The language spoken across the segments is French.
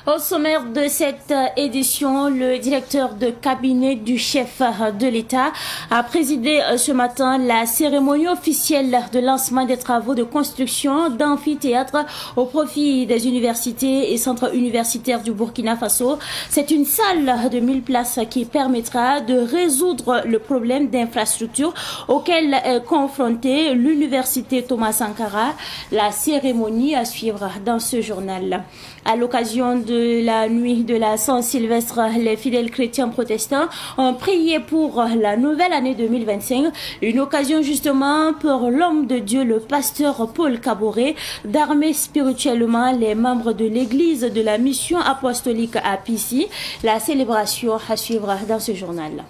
Au sommaire de cette édition, le directeur de cabinet du chef de l'État a présidé ce matin la cérémonie officielle de lancement des travaux de construction d'amphithéâtres au profit des universités et centres universitaires du Burkina Faso. C'est une salle de 1000 places qui permettra de résoudre le problème d'infrastructure auquel est confrontée l'université Thomas Sankara. La cérémonie à suivre dans ce journal. À l'occasion de la nuit de la Saint-Sylvestre, les fidèles chrétiens protestants ont prié pour la nouvelle année 2025. Une occasion justement pour l'homme de Dieu, le pasteur Paul Kaboré, d'armer spirituellement les membres de l'église de la mission apostolique à Pissi. La célébration à suivre dans ce journal.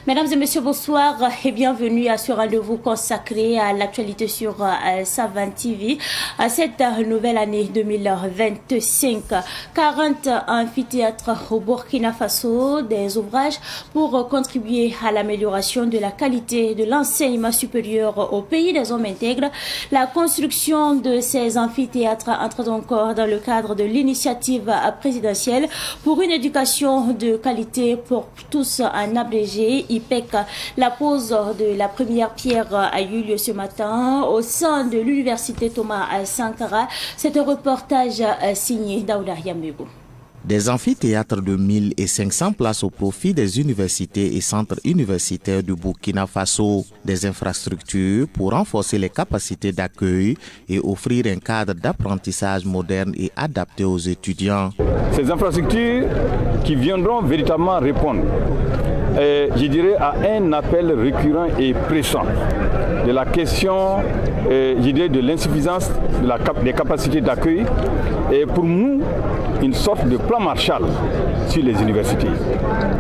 Mesdames et messieurs, bonsoir et bienvenue à ce rendez-vous consacré à l'actualité sur Savan TV. À cette nouvelle année 2025, 40 amphithéâtres au Burkina Faso, des ouvrages pour contribuer à l'amélioration de la qualité de l'enseignement supérieur au pays des hommes intègres. La construction de ces amphithéâtres entre encore dans le cadre de l'initiative présidentielle pour une éducation de qualité pour tous en abrégé. IPEC. La pose de la première pierre a eu lieu ce matin au sein de l'université Thomas Sankara. C'est un reportage signé Daouda Yambego. Des amphithéâtres de 1500 places au profit des universités et centres universitaires du Burkina Faso. Des infrastructures pour renforcer les capacités d'accueil et offrir un cadre d'apprentissage moderne et adapté aux étudiants. Ces infrastructures qui viendront véritablement répondre, je dirais, à un appel récurrent et pressant de la question, je dirais, de l'insuffisance des capacités d'accueil et pour nous, une sorte de plan Marshall sur les universités.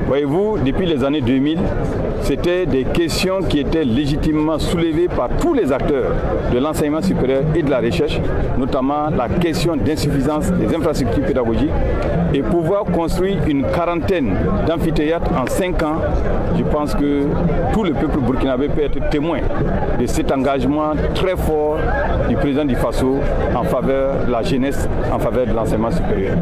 Voyez-vous, depuis les années 2000, c'était des questions qui étaient légitimement soulevées par tous les acteurs de l'enseignement supérieur et de la recherche, notamment la question d'insuffisance des infrastructures pédagogiques et pouvoir construire une quarantaine d'amphithéâtres en 5 ans. Je pense que tout le peuple burkinabé peut être témoin de cet engagement très fort du président du Faso en faveur de la jeunesse, en faveur de l'enseignement supérieur.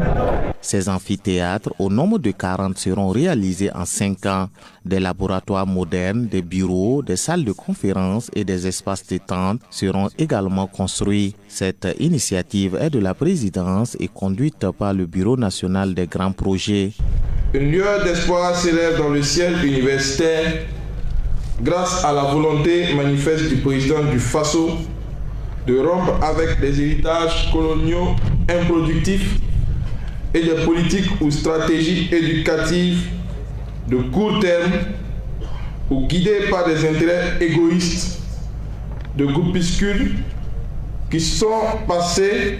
Ces amphithéâtres, au nombre de 40, seront réalisés en 5 ans. Des laboratoires modernes, des bureaux, des salles de conférences et des espaces détente seront également construits. Cette initiative est de la présidence et conduite par le Bureau national des grands projets. Une lueur d'espoir s'élève dans le ciel universitaire grâce à la volonté manifeste du président du Faso de rompre avec des héritages coloniaux improductifs et des politiques ou stratégies éducatives de court terme ou guidées par des intérêts égoïstes de groupuscules qui sont passés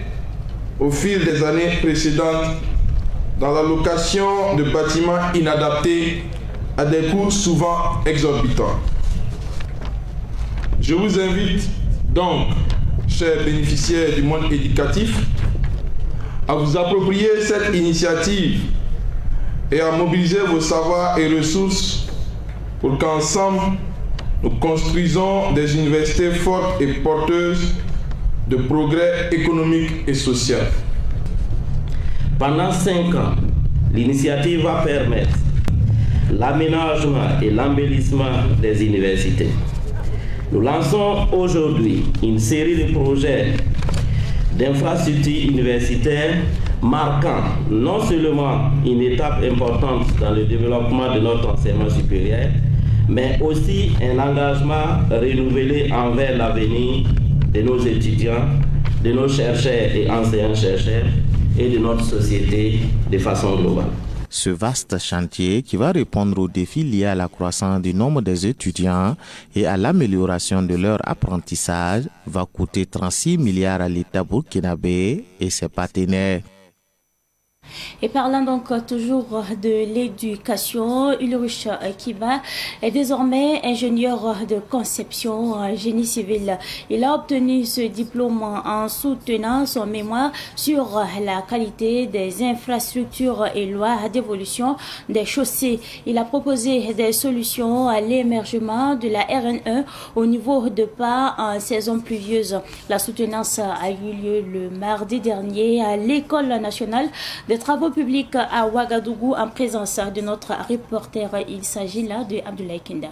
au fil des années précédentes dans la location de bâtiments inadaptés à des coûts souvent exorbitants. Je vous invite donc, chers bénéficiaires du monde éducatif, à vous approprier cette initiative et à mobiliser vos savoirs et ressources pour qu'ensemble, nous construisons des universités fortes et porteuses de progrès économique et social. Pendant 5 ans, l'initiative va permettre l'aménagement et l'embellissement des universités. Nous lançons aujourd'hui une série de projets d'infrastructures universitaires marquant non seulement une étape importante dans le développement de notre enseignement supérieur, mais aussi un engagement renouvelé envers l'avenir de nos étudiants, de nos chercheurs et enseignants-chercheurs et de notre société de façon globale. Ce vaste chantier qui va répondre aux défis liés à la croissance du nombre des étudiants et à l'amélioration de leur apprentissage va coûter 36 milliards à l'État burkinabé et ses partenaires. Et parlant donc toujours de l'éducation, Ulrich Kiba est désormais ingénieur de conception en génie civil. Il a obtenu ce diplôme en soutenant son mémoire sur la qualité des infrastructures et loi d'évolution des chaussées. Il a proposé des solutions à l'émergement de la RN1 au niveau de pas en saison pluvieuse. La soutenance a eu lieu le mardi dernier à l'École nationale des travaux publics à Ouagadougou en présence de notre reporter. Il s'agit là de Abdoulaye Kinda.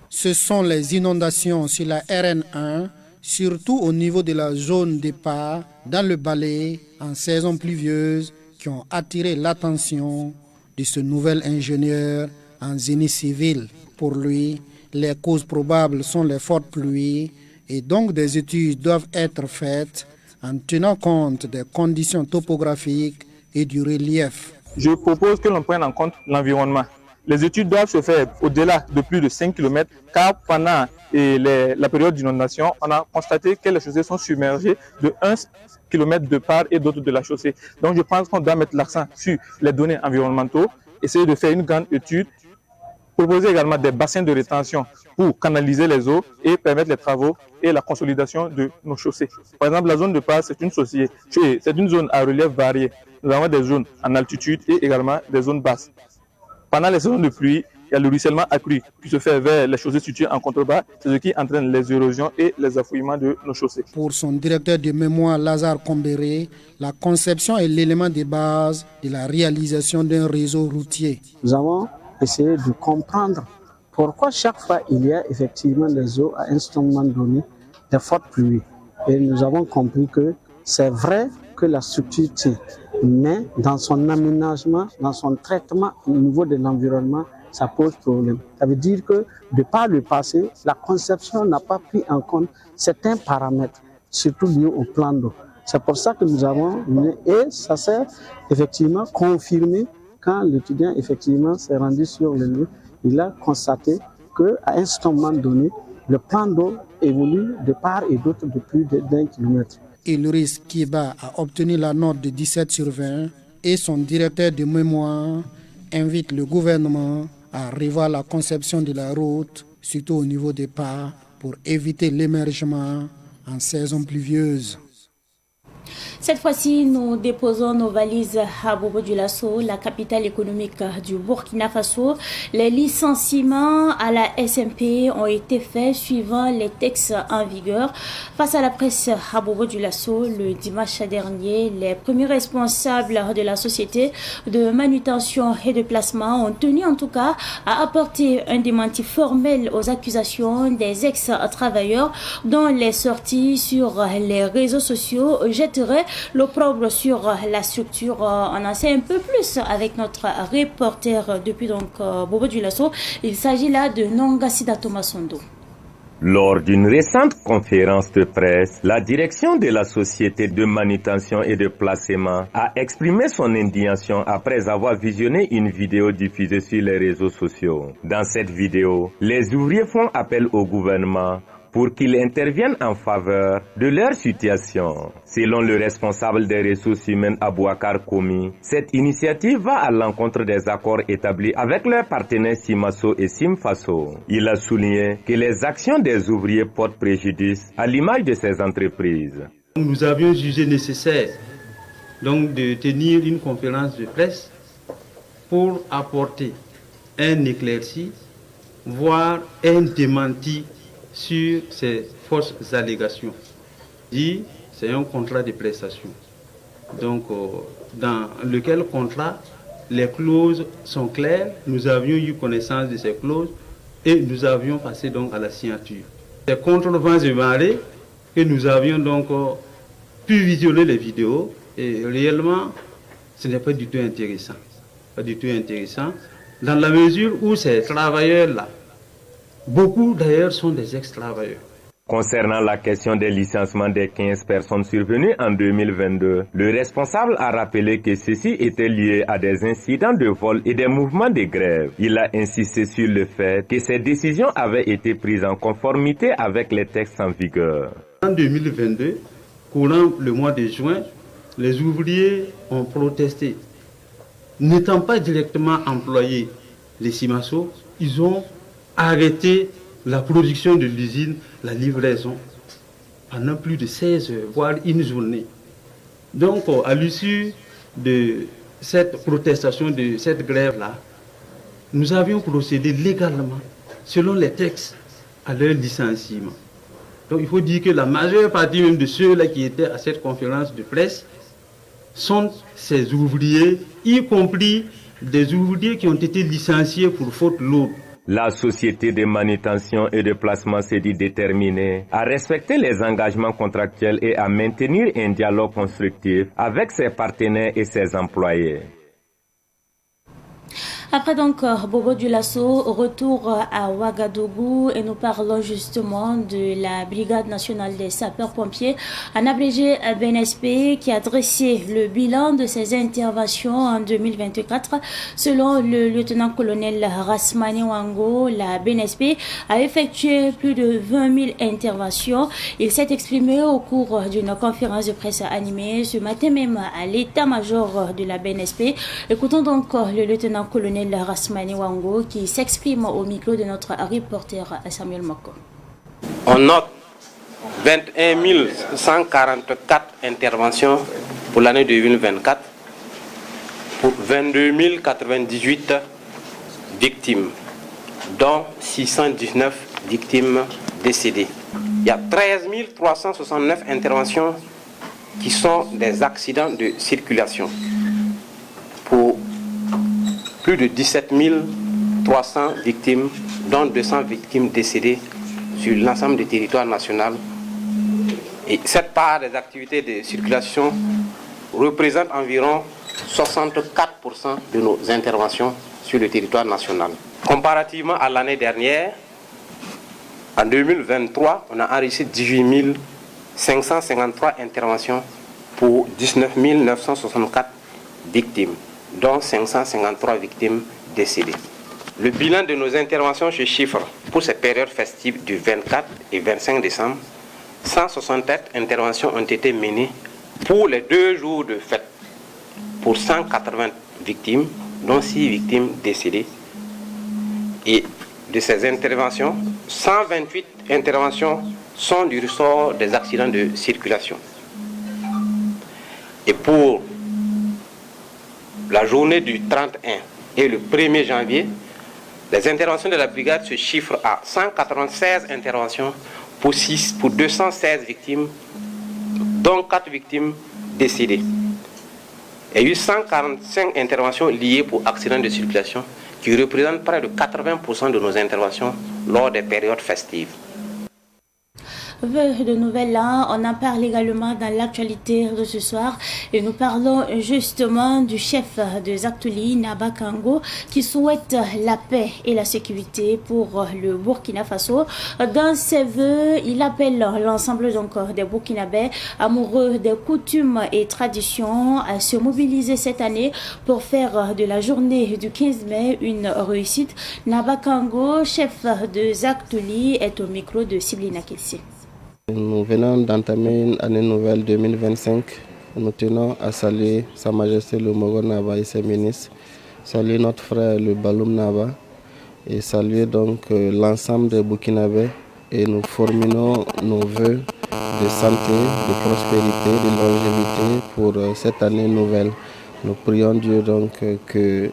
Ce sont les inondations sur la RN1, surtout au niveau de la zone départ dans le Balé en saison pluvieuse, qui ont attiré l'attention de ce nouvel ingénieur en génie civil. Pour lui, les causes probables sont les fortes pluies et donc des études doivent être faites en tenant compte des conditions topographiques et du relief. Je propose que l'on prenne en compte l'environnement. Les études doivent se faire au-delà de plus de 5 km, car pendant la période d'inondation, on a constaté que les chaussées sont submergées de 1 km de part et d'autre de la chaussée. Donc je pense qu'on doit mettre l'accent sur les données environnementaux, essayer de faire une grande étude, proposer également des bassins de rétention pour canaliser les eaux et permettre les travaux et la consolidation de nos chaussées. Par exemple, la zone de passe, c'est une zone à relief varié. Nous avons des zones en altitude et également des zones basses. Pendant les saisons de pluie, il y a le ruissellement accru qui se fait vers les chaussées situées en contrebas, c'est ce qui entraîne les érosions et les affouillements de nos chaussées. Pour son directeur de mémoire, Lazare Kombéré, la conception est l'élément de base de la réalisation d'un réseau routier. Nous avons essayé de comprendre pourquoi chaque fois il y a effectivement des eaux à un moment donné, des fortes pluies. Et nous avons compris que c'est vrai que la structure tient, mais dans son aménagement, dans son traitement au niveau de l'environnement, ça pose problème. Ça veut dire que de par le passé, la conception n'a pas pris en compte certains paramètres, surtout liés au plan d'eau. C'est pour ça que nous avons, et ça s'est effectivement confirmé quand l'étudiant effectivement s'est rendu sur le lieu. Il a constaté qu'à un moment donné, le plan d'eau évolue de part et d'autre de plus d'1 kilomètre. Ulrich Kiba a obtenu la note de 17 sur 20 et son directeur de mémoire invite le gouvernement à revoir la conception de la route, surtout au niveau des pas, pour éviter l'émergement en saison pluvieuse. Cette fois-ci, nous déposons nos valises à Bobo-Dioulasso, la capitale économique du Burkina Faso. Les licenciements à la SMP ont été faits suivant les textes en vigueur. Face à la presse à Bobo-Dioulasso, le dimanche dernier, les premiers responsables de la société de manutention et de placement ont tenu en tout cas à apporter un démenti formel aux accusations des ex-travailleurs dont les sorties sur les réseaux sociaux jetteraient l'opprobre sur la structure. On en sait un peu plus avec notre reporter depuis Bobo-Dioulasso. Il s'agit là de Nongasida Thomasondo. Lors d'une récente conférence de presse, la direction de la société de manutention et de placement a exprimé son indignation après avoir visionné une vidéo diffusée sur les réseaux sociaux. Dans cette vidéo, les ouvriers font appel au gouvernement pour qu'il intervienne en faveur de leur situation. Selon le responsable des ressources humaines Abouakar Komi, cette initiative va à l'encontre des accords établis avec leurs partenaires Simaso et Simfaso. Il a souligné que les actions des ouvriers portent préjudice à l'image de ces entreprises. Nous avions jugé nécessaire donc de tenir une conférence de presse pour apporter un éclairci, voire un démenti sur ces fausses allégations. C'est un contrat de prestation. Donc, dans lequel contrat, les clauses sont claires. Nous avions eu connaissance de ces clauses et nous avions passé donc à la signature. C'est contre vents et marées que nous avions donc pu visionner les vidéos et réellement, ce n'est pas du tout intéressant. Pas du tout intéressant, dans la mesure où ces travailleurs-là, beaucoup d'ailleurs sont des ex-travailleurs. Concernant la question des licenciements des 15 personnes survenues en 2022, le responsable a rappelé que ceci était lié à des incidents de vol et des mouvements de grève. Il a insisté sur le fait que ces décisions avaient été prises en conformité avec les textes en vigueur. En 2022, courant le mois de juin, les ouvriers ont protesté n'étant pas directement employés, les Simasso, ils ont arrêté la production de l'usine, la livraison, pendant plus de 16 heures, voire une journée. Donc, à l'issue de cette protestation, de cette grève-là, nous avions procédé légalement, selon les textes, à leur licenciement. Donc, il faut dire que la majeure partie même de ceux-là qui étaient à cette conférence de presse sont ces ouvriers, y compris des ouvriers qui ont été licenciés pour faute lourde. La société de manutention et de placement s'est dit déterminée à respecter les engagements contractuels et à maintenir un dialogue constructif avec ses partenaires et ses employés. Après donc Bobo Dioulasso, retour à Ouagadougou et nous parlons justement de la Brigade nationale des sapeurs-pompiers, en abrégé BNSP, qui a dressé le bilan de ses interventions en 2024. Selon le lieutenant-colonel Rasmani Wango, la BNSP a effectué plus de 20 000 interventions. Il s'est exprimé au cours d'une conférence de presse animée ce matin même à l'état-major de la BNSP. Écoutons donc le lieutenant-colonel Rasmani Wango qui s'exprime au micro de notre reporter Samuel Moko. On note 21 144 interventions pour l'année 2024 pour 22 098 victimes, dont 619 victimes décédées. Il y a 13 369 interventions qui sont des accidents de circulation pour plus de 17 300 victimes, dont 200 victimes décédées sur l'ensemble du territoire national. Et cette part des activités de circulation représente environ 64% de nos interventions sur le territoire national. Comparativement à l'année dernière, en 2023, on a enregistré 18 553 interventions pour 19 964 victimes, dont 553 victimes décédées. Le bilan de nos interventions se chiffre pour ces périodes festives du 24 et 25 décembre. 167 interventions ont été menées pour les 2 jours de fête pour 180 victimes, dont 6 victimes décédées. Et de ces interventions, 128 interventions sont du ressort des accidents de circulation. Et pour la journée du 31 et le 1er janvier, les interventions de la brigade se chiffrent à 196 interventions pour 216 victimes, dont 4 victimes décédées. Il y a eu 145 interventions liées pour accidents de circulation qui représentent près de 80% de nos interventions lors des périodes festives. De nouvelles là, on en parle également dans l'actualité de ce soir et nous parlons justement du chef de Zaktuli, Naba Kango, qui souhaite la paix et la sécurité pour le Burkina Faso. Dans ses vœux, il appelle l'ensemble donc des Burkinabés amoureux des coutumes et traditions à se mobiliser cette année pour faire de la journée du 15 mai une réussite. Naba Kango, chef de Zaktuli, est au micro de Siblina Kessi. Nous venons d'entamer une année nouvelle 2025. Nous tenons à saluer Sa Majesté le Mogo Naba et ses ministres, saluer notre frère le Baloum Naba et saluer donc l'ensemble des Burkinabés et nous formulons nos vœux de santé, de prospérité, de longévité pour cette année nouvelle. Nous prions Dieu donc que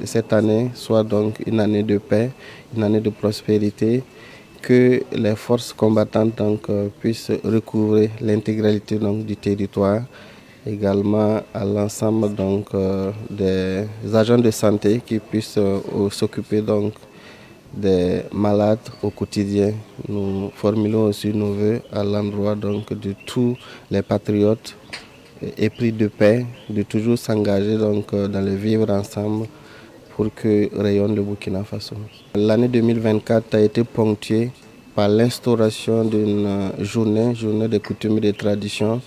cette année soit donc une année de paix, une année de prospérité, que les forces combattantes donc, puissent recouvrer l'intégralité donc, du territoire, également à l'ensemble donc, des agents de santé qui puissent s'occuper donc, des malades au quotidien. Nous formulons aussi nos vœux à l'endroit donc, de tous les patriotes épris de paix, de toujours s'engager donc, dans le vivre ensemble pour que rayonne le Burkina Faso. L'année 2024 a été ponctuée par l'instauration d'une journée des coutumes et des traditions.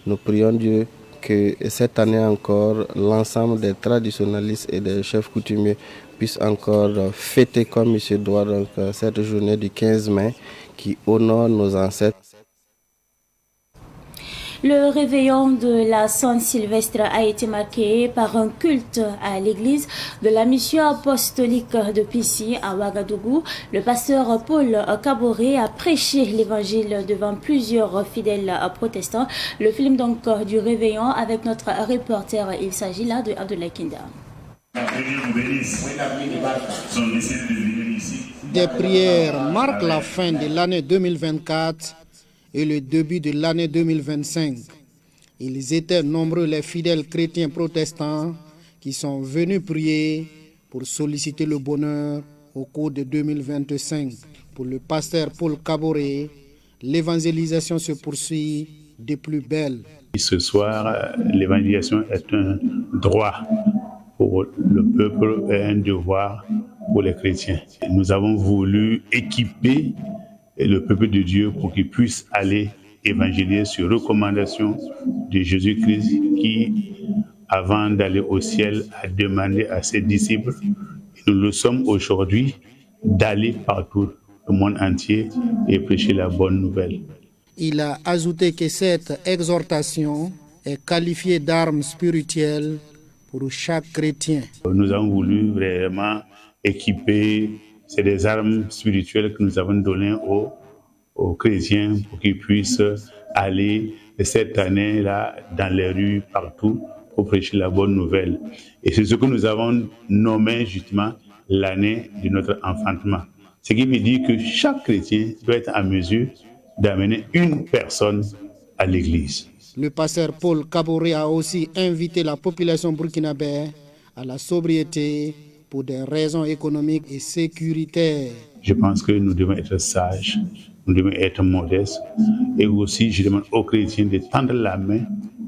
Nous prions Dieu que cette année encore, l'ensemble des traditionnalistes et des chefs coutumiers puissent encore fêter comme il se doit donc, cette journée du 15 mai qui honore nos ancêtres. Le réveillon de la Saint-Sylvestre a été marqué par un culte à l'église de la mission apostolique de Pissy à Ouagadougou. Le pasteur Paul Kaboré a prêché l'évangile devant plusieurs fidèles protestants. Le film donc du réveillon avec notre reporter, il s'agit là de Abdoulaye Kinda. Des prières marquent la fin de l'année 2024 et le début de l'année 2025. Ils étaient nombreux les fidèles chrétiens protestants qui sont venus prier pour solliciter le bonheur au cours de 2025. Pour le pasteur Paul Kaboré, l'évangélisation se poursuit de plus belle. Ce soir, l'évangélisation est un droit pour le peuple et un devoir pour les chrétiens. Nous avons voulu équiper le peuple de Dieu pour qu'il puisse aller évangéliser sur recommandation de Jésus-Christ qui, avant d'aller au ciel, a demandé à ses disciples, et nous le sommes aujourd'hui, d'aller partout le monde entier et prêcher la bonne nouvelle. Il a ajouté que cette exhortation est qualifiée d'arme spirituelle pour chaque chrétien. Nous avons voulu vraiment équiper, c'est des armes spirituelles que nous avons données aux chrétiens pour qu'ils puissent aller cette année-là dans les rues, partout, pour prêcher la bonne nouvelle. Et c'est ce que nous avons nommé justement l'année de notre enfantement. Ce qui veut dire que chaque chrétien doit être en mesure d'amener une personne à l'église. Le pasteur Paul Kaboré a aussi invité la population burkinabé à la sobriété pour des raisons économiques et sécuritaires. Je pense que nous devons être sages, nous devons être modestes et aussi je demande aux chrétiens de tendre la main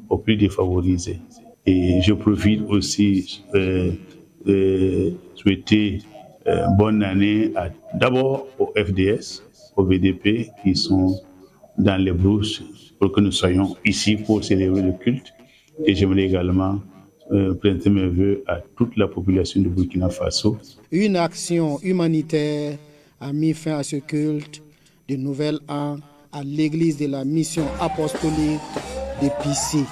aux plus défavorisés. Et je profite aussi de souhaiter bonne année d'abord au FDS, au VDP qui sont dans les brousses pour que nous soyons ici pour célébrer le culte. Et j'aimerais également présenter mes vœux à toute la population de Burkina Faso. Une action humanitaire a mis fin à ce culte de Nouvel An à l'église de la mission apostolique de Pissy.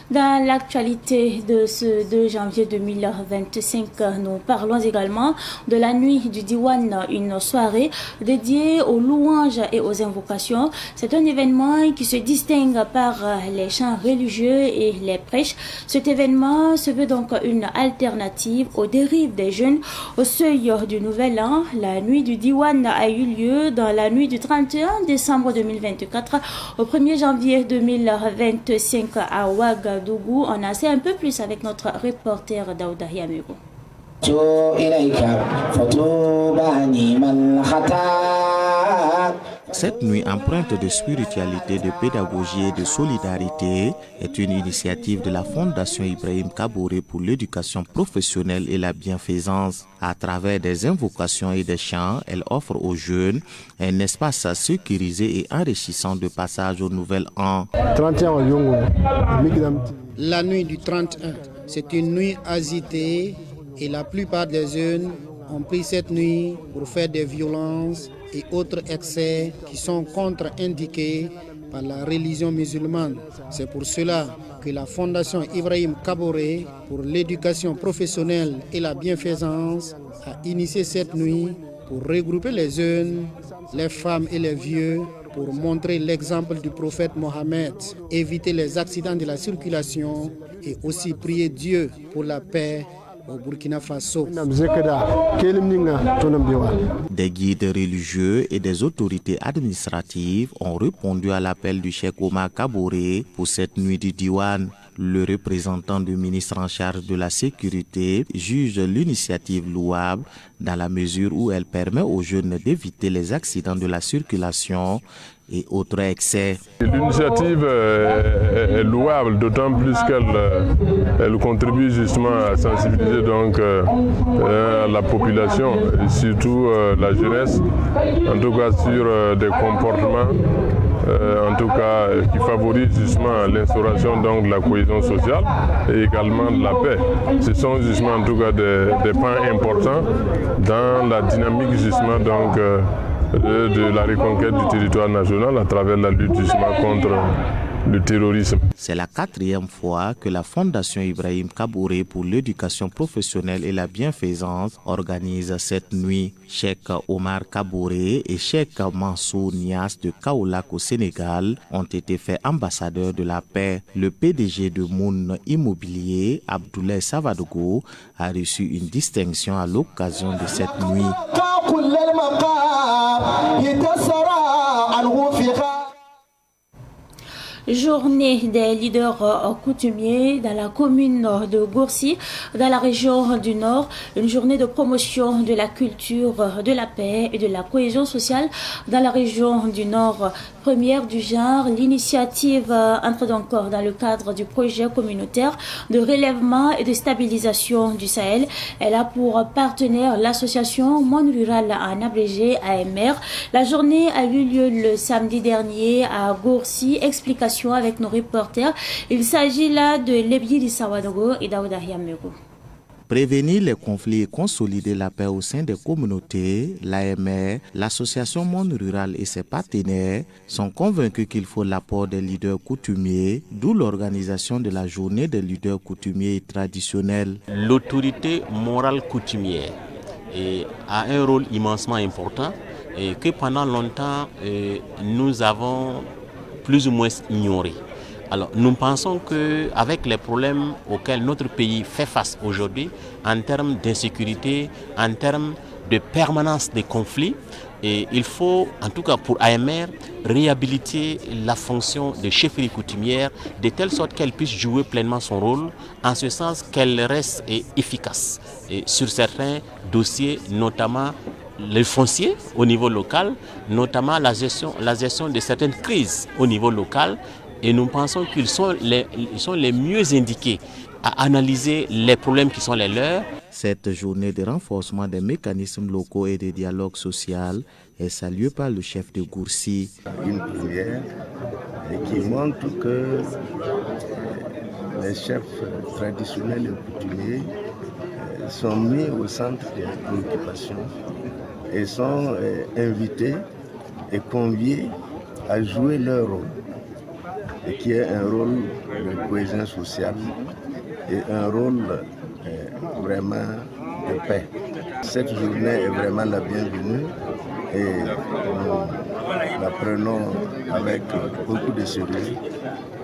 Dans l'actualité de ce 2 janvier 2025, nous parlons également de la nuit du Diwan, une soirée dédiée aux louanges et aux invocations. C'est un événement qui se distingue par les chants religieux et les prêches. Cet événement se veut donc une alternative aux dérives des jeunes au seuil du Nouvel An. La nuit du Diwan a eu lieu dans la nuit du 31 décembre 2024 au 1er janvier 2025 à Ouagadougou. On en sait un peu plus avec notre reporter Daouda Yamego. Cette nuit empreinte de spiritualité, de pédagogie et de solidarité est une initiative de la Fondation Ibrahim Kaboré pour l'éducation professionnelle et la bienfaisance. À travers des invocations et des chants, elle offre aux jeunes un espace sécurisé et enrichissant de passage au Nouvel An. La nuit du 31, c'est une nuit agitée et la plupart des jeunes ont pris cette nuit pour faire des violences et autres excès qui sont contre-indiqués par la religion musulmane. C'est pour cela que la Fondation Ibrahim Kaboré pour l'éducation professionnelle et la bienfaisance a initié cette nuit pour regrouper les jeunes, les femmes et les vieux pour montrer l'exemple du prophète Mohammed, éviter les accidents de la circulation et aussi prier Dieu pour la paix au Burkina Faso. Des guides religieux et des autorités administratives ont répondu à l'appel du Cheikh Omar Kaboré pour cette nuit du Diwan. Le représentant du ministre en charge de la sécurité juge l'initiative louable dans la mesure où elle permet aux jeunes d'éviter les accidents de la circulation et autres excès. L'initiative est louable, d'autant plus qu'elle contribue justement à sensibiliser donc la population, et surtout la jeunesse, en tout cas sur des comportements en tout cas qui favorisent justement l'instauration donc de la cohésion sociale et également de la paix. Ce sont justement en tout cas des points importants dans la dynamique justement donc de la reconquête du territoire national à travers la lutte justement contre le terrorisme. C'est la 4e fois que la Fondation Ibrahim Kabouré pour l'éducation professionnelle et la bienfaisance organise cette nuit. Cheikh Omar Kabouré et Cheikh Mansour Niass de Kaolack au Sénégal ont été faits ambassadeurs de la paix. Le PDG de Moun Immobilier, Abdoulaye Savadogo, a reçu une distinction à l'occasion de cette nuit. Journée des leaders coutumiers dans la commune de Gourcy, dans la région du Nord. Une journée de promotion de la culture, de la paix et de la cohésion sociale dans la région du Nord. Première du genre, l'initiative entre donc dans le cadre du projet communautaire de relèvement et de stabilisation du Sahel. Elle a pour partenaire l'association Monde Rural en abrégé AMR. La journée a eu lieu le samedi dernier à Gourcy. Explication avec nos reporters. Il s'agit là de Lebiri Sawadogo et Daouda Yamego. Prévenir les conflits et consolider la paix au sein des communautés, l'AMR, l'association Monde Rural et ses partenaires sont convaincus qu'il faut l'apport des leaders coutumiers, d'où l'organisation de la journée des leaders coutumiers et traditionnels. L'autorité morale coutumière a un rôle immensement important et que pendant longtemps nous avons plus ou moins ignoré. Alors nous pensons qu'avec les problèmes auxquels notre pays fait face aujourd'hui, en termes d'insécurité, en termes de permanence des conflits, et il faut, en tout cas pour AMR, réhabiliter la fonction de chefferie coutumière de telle sorte qu'elle puisse jouer pleinement son rôle, en ce sens qu'elle reste efficace et sur certains dossiers, notamment le foncier au niveau local, notamment la gestion de certaines crises au niveau local. Et nous pensons qu'ils sont les mieux indiqués à analyser les problèmes qui sont les leurs. Cette journée de renforcement des mécanismes locaux et de dialogue social est saluée par le chef de Gourcy. Une première qui montre que les chefs traditionnels et coutumiers sont mis au centre des préoccupations et sont invités et conviés à jouer leur rôle, et qui est un rôle de cohésion sociale et un rôle vraiment de paix. Cette journée est vraiment la bienvenue et nous la prenons avec beaucoup de sérieux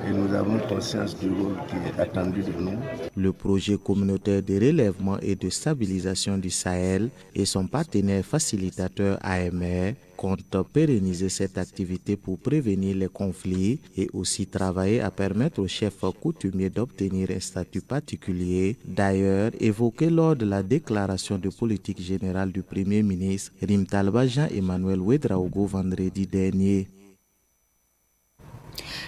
et nous avons conscience du rôle qui est attendu de nous. Le projet communautaire de relèvement et de stabilisation du Sahel et son partenaire facilitateur AMR comptent pérenniser cette activité pour prévenir les conflits et aussi travailler à permettre aux chefs coutumiers d'obtenir un statut particulier. D'ailleurs, évoqué lors de la déclaration de politique générale du Premier ministre Rimtalba Jean-Emmanuel Ouedraogo vendredi dernier.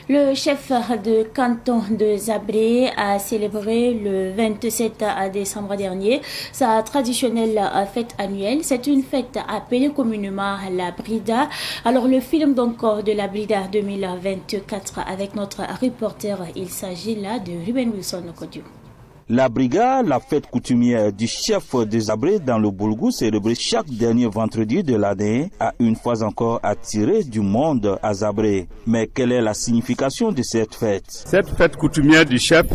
Le chef de canton de Zabré a célébré le 27 décembre dernier sa traditionnelle fête annuelle. C'est une fête appelée communément la Brida. Alors le film donc de la Brida 2024 avec notre reporter, il s'agit là de Ruben Wilson Okodio. La brigade, la fête coutumière du chef de Zabré dans le Boulgou, célébrée chaque dernier vendredi de l'année, a une fois encore attiré du monde à Zabré. Mais quelle est la signification de cette fête? Cette fête coutumière du chef,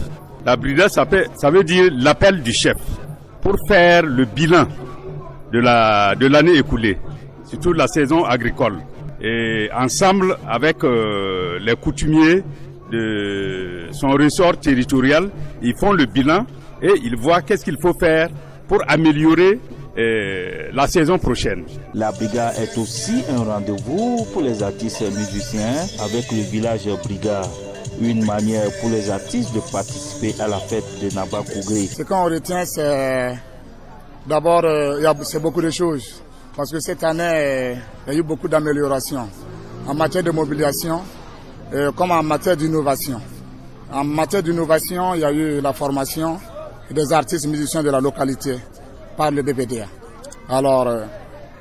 la brigade, ça veut dire l'appel du chef pour faire le bilan de l'année écoulée, surtout la saison agricole. Et ensemble avec les coutumiers de son ressort territorial, ils font le bilan et ils voient qu'est-ce qu'il faut faire pour améliorer la saison prochaine. La brigade est aussi un rendez-vous pour les artistes et musiciens avec le village brigade. Une manière pour les artistes de participer à la fête de Naba Kougré. Ce qu'on retient, c'est d'abord, c'est beaucoup de choses. Parce que cette année, il y a eu beaucoup d'améliorations en matière de mobilisation, comme en matière d'innovation. En matière d'innovation, il y a eu la formation des artistes musiciens de la localité par le BPDA. Alors,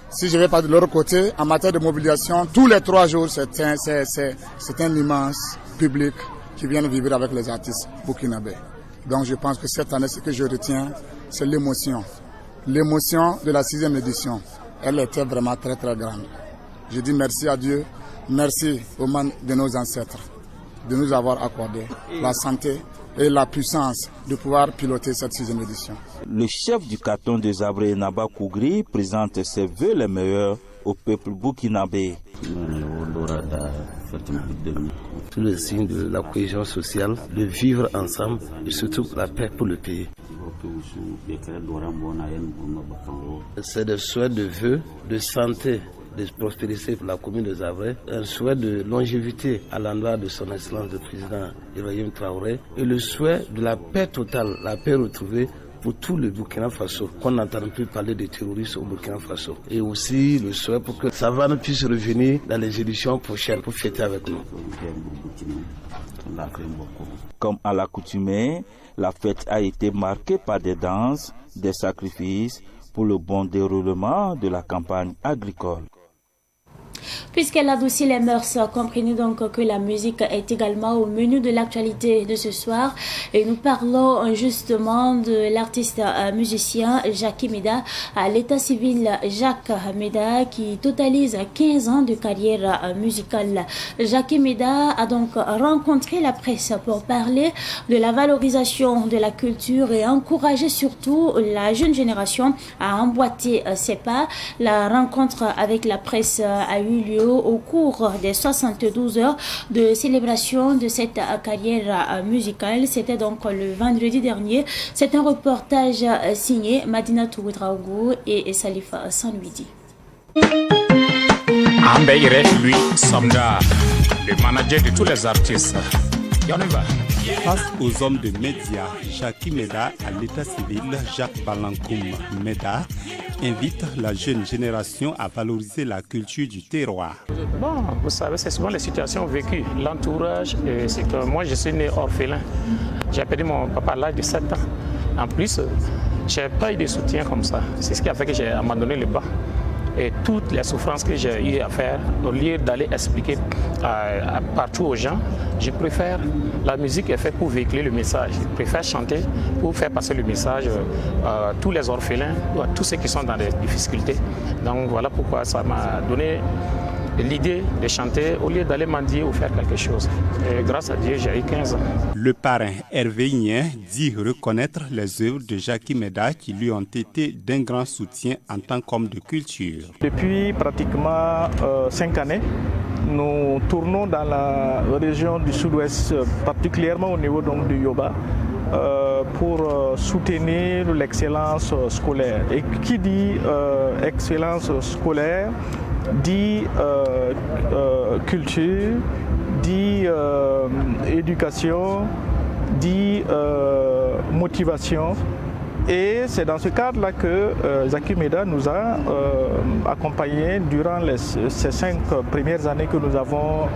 si je vais pas de leur côté, en matière de mobilisation, tous les 3 jours, c'est un immense public qui vient vivre avec les artistes burkinabés. Donc je pense que cette année, ce que je retiens, c'est l'émotion. L'émotion de la 6e édition, elle était vraiment très très grande. Je dis merci à Dieu, merci aux membres de nos ancêtres de nous avoir accordé la santé et la puissance de pouvoir piloter cette 6e édition. Le chef du canton de Zabré, Naba Kougri, présente ses vœux les meilleurs au peuple burkinabé. Tout le signe de la cohésion sociale, de vivre ensemble et surtout la paix pour le pays. C'est des souhaits de vœux de santé, de prospérité pour la commune de Zabré, un souhait de longévité à l'endroit de son excellence le président Ibrahim Traoré et le souhait de la paix totale, la paix retrouvée pour tout le Burkina Faso, qu'on n'entend plus parler de terrorisme au Burkina Faso. Et aussi le souhait pour que Savane puisse revenir dans les éditions prochaines pour fêter avec nous. Comme à l'accoutumée, la fête a été marquée par des danses, des sacrifices pour le bon déroulement de la campagne agricole. Puisqu'elle adoucit les mœurs, comprenez donc que la musique est également au menu de l'actualité de ce soir. Et nous parlons justement de l'artiste musicien Jackie Méda, à l'état civil Jacques Méda, qui totalise 15 ans de carrière musicale. Jackie Méda a donc rencontré la presse pour parler de la valorisation de la culture et encourager surtout la jeune génération à emboîter ses pas. La rencontre avec la presse a eu lieu au cours des 72 heures de célébration de cette carrière musicale. C'était donc le vendredi dernier. C'est un reportage signé Madina Toudraogo et Salifa Sanouidi. Ambeire, lui, Samda, le manager de tous les artistes. Face aux hommes de médias, Jackie Méda, à l'état civil, Jacques Balankoum Méda, invite la jeune génération à valoriser la culture du terroir. Bon, vous savez, c'est souvent les situations vécues. L'entourage, c'est que moi, je suis né orphelin. J'ai perdu mon papa à l'âge de 7 ans. En plus, je n'ai pas eu de soutien comme ça. C'est ce qui a fait que j'ai abandonné le bas. Et toutes les souffrances que j'ai eu à faire, au lieu d'aller expliquer partout aux gens, je préfère, la musique est faite pour véhiculer le message. Je préfère chanter pour faire passer le message à tous les orphelins, à tous ceux qui sont dans des difficultés. Donc voilà pourquoi ça m'a donné l'idée de chanter au lieu d'aller mendier ou faire quelque chose. Et grâce à Dieu, j'ai eu 15 ans. Le parrain Hervé Igné dit reconnaître les œuvres de Jackie Méda qui lui ont été d'un grand soutien en tant qu'homme de culture. Depuis pratiquement 5 années, nous tournons dans la région du sud-ouest, particulièrement au niveau donc, du Yoba, pour soutenir l'excellence scolaire. Et qui dit excellence scolaire dit culture, dit éducation, dit motivation. Et c'est dans ce cadre-là que Jackie Méda nous a accompagnés durant ces 5 premières années que nous avons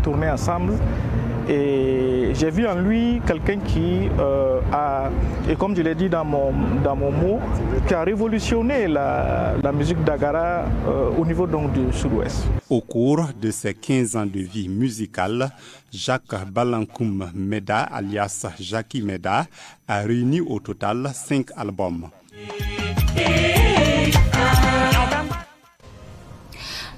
tourné ensemble. Et j'ai vu en lui quelqu'un qui a, et comme je l'ai dit dans mon mot, qui a révolutionné la musique d'Agara au niveau donc du sud-ouest. Au cours de ses 15 ans de vie musicale, Jacques Balankoum Méda, alias Jackie Méda, a réuni au total 5 albums.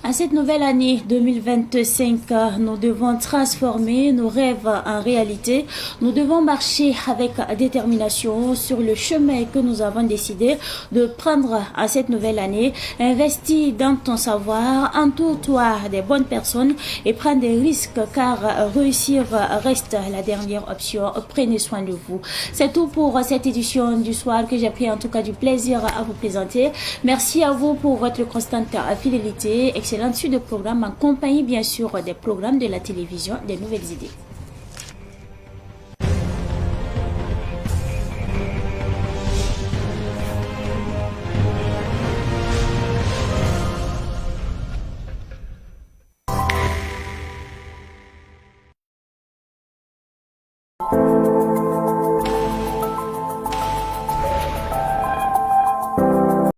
À cette nouvelle année 2025, nous devons transformer nos rêves en réalité. Nous devons marcher avec détermination sur le chemin que nous avons décidé de prendre à cette nouvelle année. Investis dans ton savoir, entoure-toi des bonnes personnes et prends des risques car réussir reste la dernière option. Prenez soin de vous. C'est tout pour cette édition du soir que j'ai pris en tout cas du plaisir à vous présenter. Merci à vous pour votre constante fidélité. Excellente suite de programmes en compagnie bien sûr des programmes de la télévision des Nouvelles Idées.